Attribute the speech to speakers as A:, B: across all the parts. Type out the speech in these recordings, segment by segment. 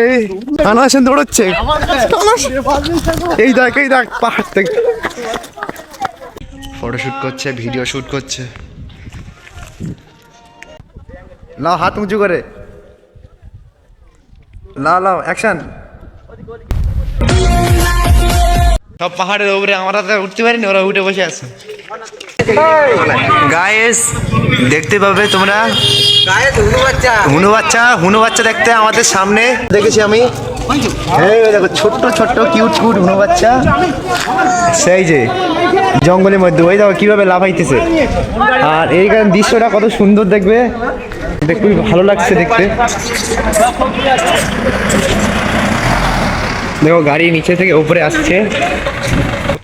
A: এই আনাসেন দৌড়চ্ছে, এই দেখ পাহাড় থেকে ফটোশুট করছে, ভিডিও শুট করছে। লাও হাত উঁচু করে, লাও অ্যাকশন। সব পাহাড়ের উপরে আমরা তো উঠতে পারিনি, ওরা উঠে বসে আছে। গাইস দেখতে পাবে তোমরা হুনু বাচ্চা দেখতে আমাদের সামনে দেখেছি আমি। দেখো ছোট্ট কিউট হুনু বাচ্চা, সেই যে জঙ্গলের মধ্যে ওই দেখো কিভাবে লাফাইতেছে। আর এই দৃশ্যটা কত সুন্দর দেখবে, খুবই ভালো লাগছে দেখতে। দেখো গাড়ি নিচে থেকে উপরে আসছে,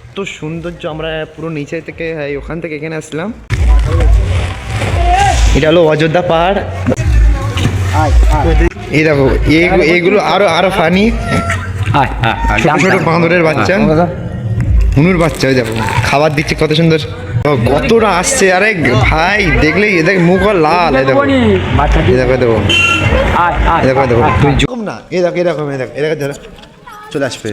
A: কত সৌন্দর্য। আমরা পুরো নিচে থেকে ওখান থেকে এখানে আসলাম। এটা হলো অযোধ্যা পাহাড়। এই দেখো এইগুলো আরো ফানি, ছোট বাঁদরের বাচ্চা, হুনুর বাচ্চা। ওই দেখো খাবার দিচ্ছে কত সুন্দর, কতটা আসছে। আরে ভাই দেখলেই এদের মুখ লাল। দেখো তুই জম না, এরকম চলে আসবে।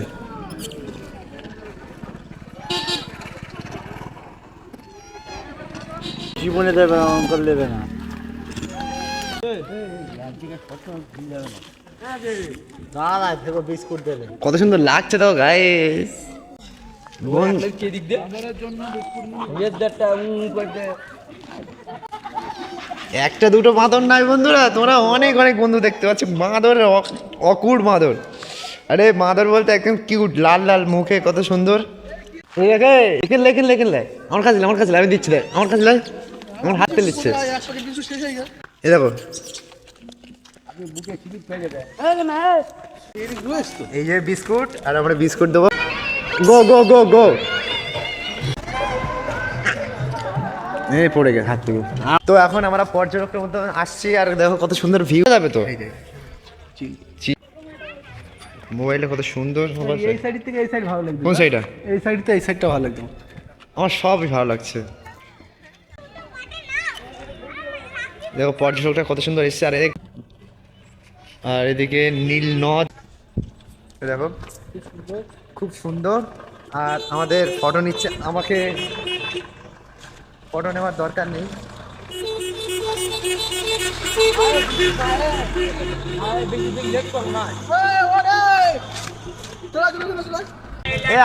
B: জীবনে দেবে না, অঙ্কল দেবে না। বিস্কুট দেবে,
A: কত সুন্দর লাগছে তো গায়ে। একটা দুটো বাঁদর নাই বন্ধুরা, তোমরা অনেক বন্ধু দেখতে পাচ্ছ। বাঁদর, অকুট বাঁদর। আরে বাঁদর বলতে একদম কিউট, লাল মুখে, কত সুন্দর। লেখেন আমার কাছে আমি দিচ্ছি, দেখ আমার কাছে আমার হাতে নিচ্ছে। এই দেখো এই যে বিস্কুট, আর আমরা বিস্কুট দেবো। গো এই পড়ে গেছে হাত থেকে। তো এখন আমরা পর্যটকের মধ্যে আসছি, আর দেখো কত সুন্দর ভিউ যাবে। তো মোবাইলে কত সুন্দর।
B: এই সাইড থেকে এই সাইড ভালো লাগবে।
A: কোন সাইডটা?
B: এই সাইড থেকে এই সাইডটা ভালো লাগবে।
A: আমার সবই ভালো লাগছে। দেখো পর্যটকটা কত সুন্দর এসছে। আর এদিকে নীল নদ, দেখো খুব সুন্দর। আর আমাদের ফটো নিচ্ছে, আমাকে ফটো নেওয়ার দরকার নেই।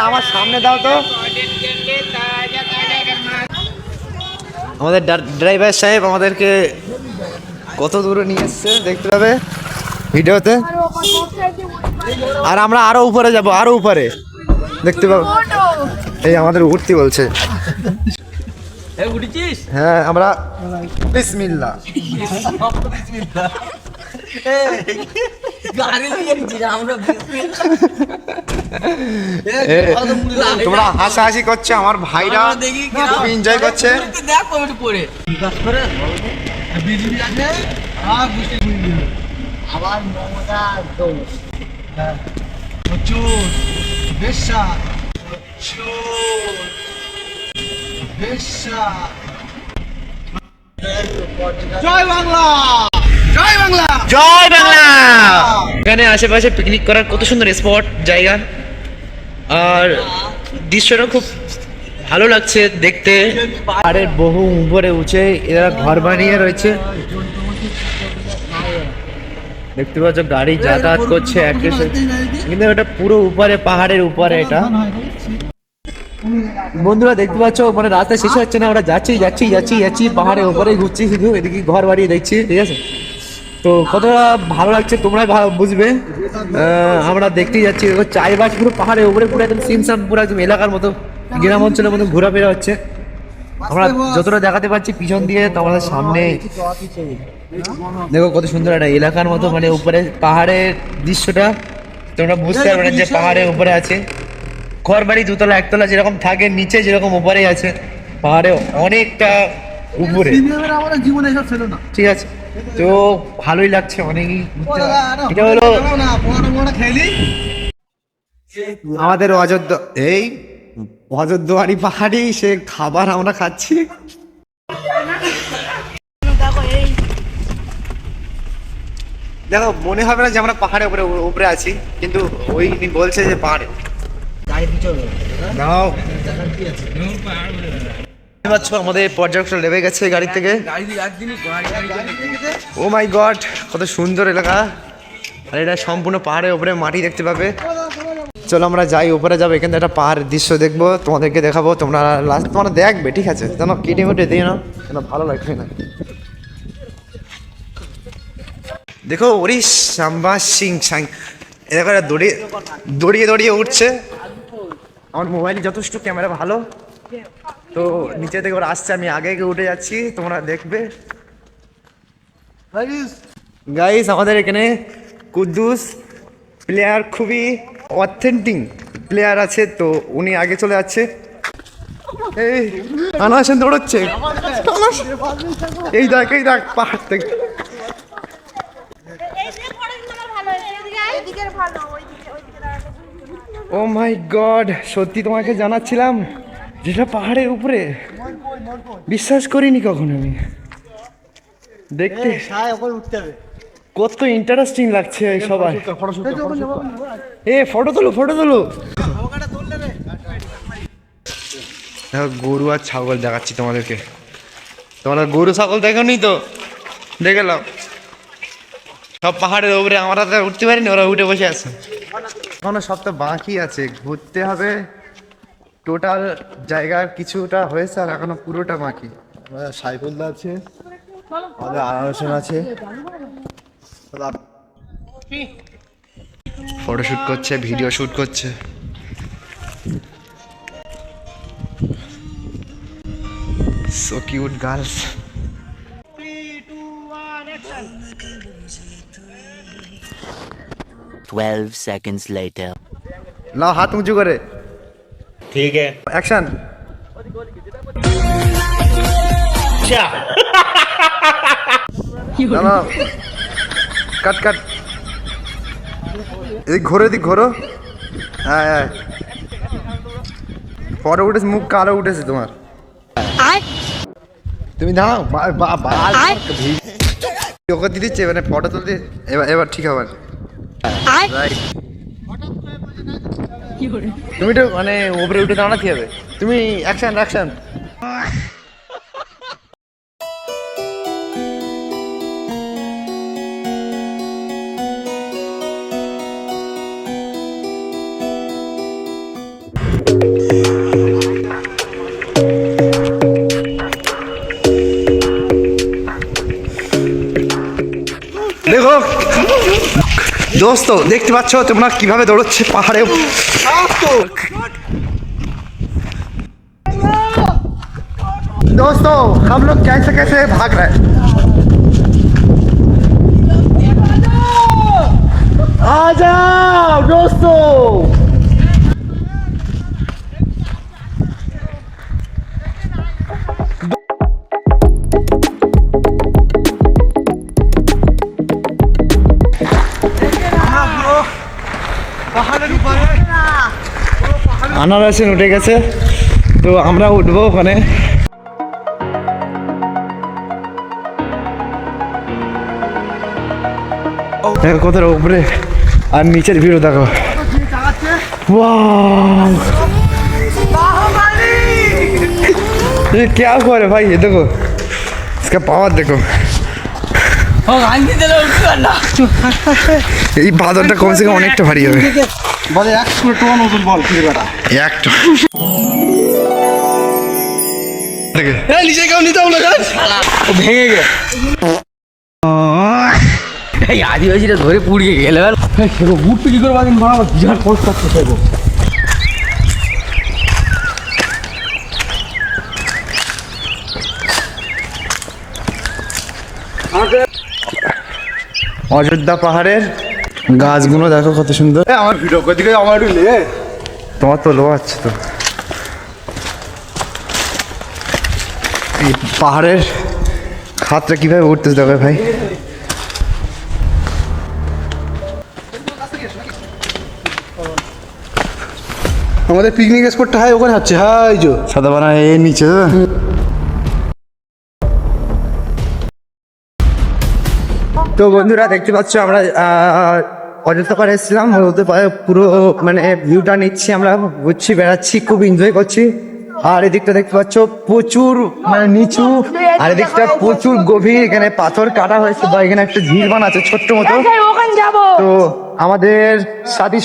A: আমার সামনে দাও তো। আমাদের ড্রাইভার সাহেব আমাদেরকে কত দূরে নিয়ে এসছে দেখতে পাবে ভিডিওতে। আর আমরা আরো উপরে যাব, আরো উপরে দেখতে পাবো। এই আমাদের উঠতে বলছে। হ্যাঁ আমরা বিসমিল্লাহ। তোমরা হাসাহাসি করছে, আমার ভাইরা খুব এনজয় করছে। জয় বাংলা, জয় বাংলা, জয় বাংলা। এখানে আশেপাশে পিকনিক করার কত সুন্দর স্পট জায়গা, আর দৃশ্যটা খুব ভালো লাগছে দেখতে। পাহাড়ের বহু উপরে উঠে এরা ঘর বানিয়ে রয়েছে, দেখতে পাচ্ছ গাড়ি যাতায়াত করছে। কিন্তু এটা পুরো উপরে, পাহাড়ের উপরে এটা। বন্ধুরা দেখতে পাচ্ছ, মানে রাস্তা শেষ হচ্ছে না, আমরা যাচ্ছি পাহাড়ের উপরে ঘুরছি, শুধু এদিকে ঘর বাড়িয়ে দেখছি, ঠিক আছে। তো কতটা ভালো লাগছে তোমরা বুঝবে। আমরা দেখতেই যাচ্ছি, চারিপাশ পুরো পাহাড়ের উপরে, পুরো একদম সিমসাম, পুরো একদম এলাকার মতো, গ্রাম অঞ্চলের মতো ঘোরাফেরা হচ্ছে। আমরা যতটা দেখাতে পারছি পিছন দিয়ে, তোমাদের সামনে দেখো কত সুন্দর একটা এলাকার মতো, মানে উপরে পাহাড়ের দৃশ্যটা তোমরা বুঝতে পারবে যে পাহাড়ের উপরে আছে ঘর বাড়ি, দুতলা একতলা যেরকম থাকে, নিচে যেরকম উপরে আছে, পাহাড়ে অনেকটা উপরে। ঠিক আছে, তো ভালোই লাগছে অনেকই। এটা হলো আমাদের অযোধ্যা, এই অযোধ্যাবাড়ি পাহাড়ি সে খাবার আমরা খাচ্ছি। দেখো মনে হবে না যে আমরা পাহাড়ের উপরে উপরে আছি, কিন্তু ওই বলছে যে পাহাড়ে। নাও পাচ্ছ আমাদের পর্যটকরা নেমে গেছে গাড়ি থেকে। ও মাই গড, কত সুন্দর এলাকা। আর এটা সম্পূর্ণ পাহাড়ের উপরে মাটি দেখতে পাবে। চলো আমরা যাই, উপরে যাবো, এখান থেকে একটা পাহাড়ের দৃশ্য দেখবো, তোমাদেরকে দেখাবো, তোমরা লাস্ট তোমরা দেখবে, ঠিক আছে? যেন কেটে মেটে দিয়ে নাও, যেন ভালো লাগবে না। দেখো ওরি শাম্বা সিং সাং, এরকম দড়িয়ে দড়িয়ে দড়িয়ে উঠছে। আমার মোবাইলে যথেষ্ট ক্যামেরা ভালো, তো নিচে থেকে ওরা আসছে, আমি আগে উঠে যাচ্ছি, তোমরা দেখবে। গাইস আমাদের এখানে কুদ্দুস প্লেয়ার, খুবই অথেন্টিক প্লেয়ার আছে, তো উনি আগে চলে যাচ্ছে। এই আনাসেন দৌড়চ্ছে, এই দেখ পাহাড় থেকে। ও মাই গড, সত্যি তোমাকে জানাচ্ছিলাম যেটা পাহাড়ের উপরে, বিশ্বাস করিনি কখন আমি। দেখতে কত ইন্টারেস্টিং লাগছে সবাই। ফটো তোলো। দেখো গরু আর ছাগল দেখাচ্ছি তোমাদেরকে। তোমরা গরু ছাগল দেখোনি তো? দেখলাম সব পাহাড়ের উপরে, আমরা তো উঠতে পারিনি, ওরা উঠে বসে আছে। এখনো সব তো বাকি আছে, ঘুরতে হবে। টোটাল জায়গা কিছুটা হয়েছে আর এখনো পুরোটা বাকি।
B: সাইফুল্লাহ আছে, আমাদের আনারসন আছে,
A: ফটোশুট করছে, ভিডিও শুট করছে। So cute girls.
C: 12 seconds later.
A: লাও হাত উঁচু করে।
D: ठीक है।
A: অ্যাকশন। নাও কাট। এদিক ঘোরো। হ্যাঁ ফটো উঠেছে, মুখ কালো উঠেছে তোমার। তুমি দাঁড়াও, ওকে দিয়ে দিচ্ছে, মানে ফটো তুলতে। এবার ঠিক হবে। তুমি তো মানে উপরে উঠে দাঁড়াতে হবে। তুমি অ্যাকশন। দেখো দোস্ত, দেখতে পাচ্ছ তোমরা কিভাবে দৌড়চ্ছে পাহাড়ে। दोस्तों हम लोग कैसे भाग रहे हैं। आ जाओ दोस्तों। আনারসে উঠে গেছে, তো আমরা উঠবো ওখানে। দেখো কত উপরে আর নিচের ভিড় দেখো। ये क्या हुआ रे भाई, ये देखो इसका पावर देखो। এই বাদরটা কমসে কম অনেকটা ভারী হবে।
B: বলে 100 টন ওজন বল ফিরে বেটা।
A: একটা
B: নিচে কেউ নিতে হবে না, ভেঙে গে।
D: এই আদিবাসীরা ধরে পুড়িয়ে গেলে
B: বুট পিটি করে বাদিন বাবা বিরাট কষ্ট করতে চাইবো।
A: অযোধ্যা পাহাড়ের গাছগুলো দেখো কত সুন্দর।
B: আমার ভিডিও করে দিকে আমার একটু লে,
A: তোমার তো লো আছে তো। এই পাহাড়ের খাতটা কিভাবে উঠতেছে দেখো ভাই।
B: আমাদের পিকনিক স্পটটা হয় ওখানে হচ্ছে। হ্যাঁ এই যে
A: সাদা বানা এর নিচে। তো বন্ধুরা দেখতে পাচ্ছ আমরা অযোধ্যা পাহাড়ে এসেছিলাম, অযোধ্যা পাহাড়ে পুরো মানে ভিউটা নিচ্ছি, আমরা ঘুরছি বেড়াচ্ছি, খুব এনজয় করছি। আর এদিকটা দেখতে পাচ্ছ প্রচুর মানে নিচু, আর এদিকটা প্রচুর গভীর, এখানে পাথর কাটা হয়েছে বা এখানে একটা ঝিল বানাচ্ছে ছোট্ট মতো। তো আমাদের সাথী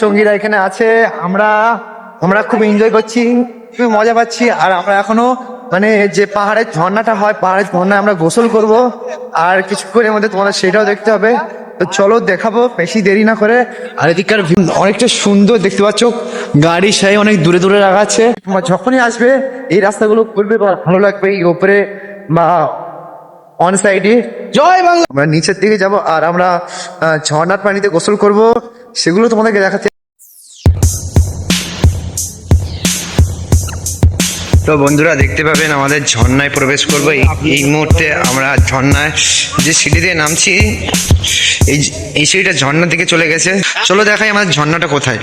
A: সঙ্গীরা এখানে আছে, আমরা খুব এনজয় করছি, খুব মজা পাচ্ছি। আর আমরা এখনো মানে যে পাহাড়ের ঝর্ণাটা হয়, পাহাড়ের ঝর্ণায় আমরা গোসল করব, আর কিছুক্ষণের মধ্যে তোমাদের সেটাও দেখতে হবে। তো চলো দেখাবো বেশি দেরি না করে। আর এদিককার view অনেকটা সুন্দর দেখতে পাচ্ছ, গাড়ি সাই অনেক দূরে দূরে রাখা আছে। তোমরা যখনই আসবে এই রাস্তাগুলো করবে বা ভালো লাগবে, এই ওপরে বা অন সাইডে। জয় বাংলা। আমরা নিচের দিকে যাব আর আমরা ঝর্ণার পানিতে গোসল করব, সেগুলো তোমাদেরকে দেখাচ্ছি। তো বন্ধুরা দেখতে পাবেন আমাদের ঝর্ণায় প্রবেশ করবো। এই মুহূর্তে আমরা ঝর্ণায় যে সিঁড়ি দিয়ে নামছি, এই সিঁড়িটা ঝর্ণার দিকে চলে গেছে। চলো দেখাই আমাদের ঝর্ণাটা কোথায়।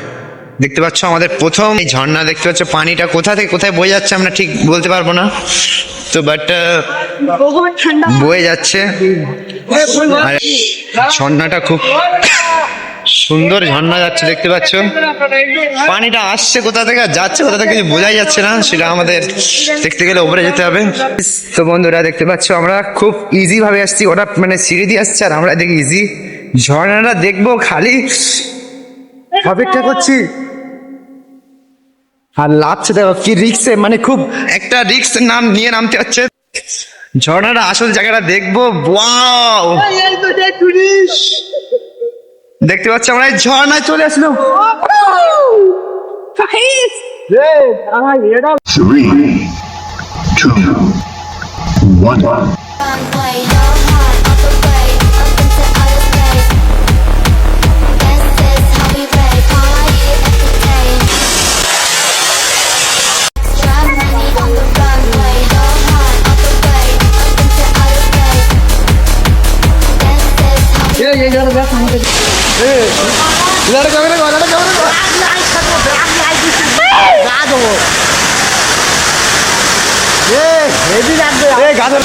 A: দেখতে পাচ্ছ আমাদের প্রথম এই ঝর্ণা, দেখতে পাচ্ছ পানিটা কোথা থেকে কোথায় বয়ে যাচ্ছে আমরা ঠিক বলতে পারবো না, তো বাট বয়ে যাচ্ছে। আর ঝর্ণাটা খুব সুন্দর ঝর্ণা যাচ্ছে, দেখতে পাচ্ছ পানিটা আসছে কোথা থেকে যাচ্ছে কোথা থেকে কিছু বোঝাই যাচ্ছে না, সেটা আমাদের দেখতে গেলে উপরে যেতে হবে। তো বন্ধুরা দেখতে পাচ্ছ আমরা খুব ইজি ভাবে আসছি, ওটা মানে সিঁড়ি দিয়ে আসছে আর আমরা দেখি ইজি ঝর্ণাটা দেখবো, খালি অপেক্ষা করছি। আর লাভছে দেখো কি রিক্সে, মানে খুব একটা রিক্স নাম নিয়ে নামতে হচ্ছে। ঝর্ণাটা আসল জায়গাটা দেখবো। ওয়াও, দেখতে পাচ্ছ আমরা এই ঝর্ণায় চলে আসলাম।
E: 3, 2, 1.
F: Way, go hard, up the way, up into outer space. This is how we rave, party, entertain. Extra money on the runway, go hard, up the way, up into outer space. This is how we
A: গাছের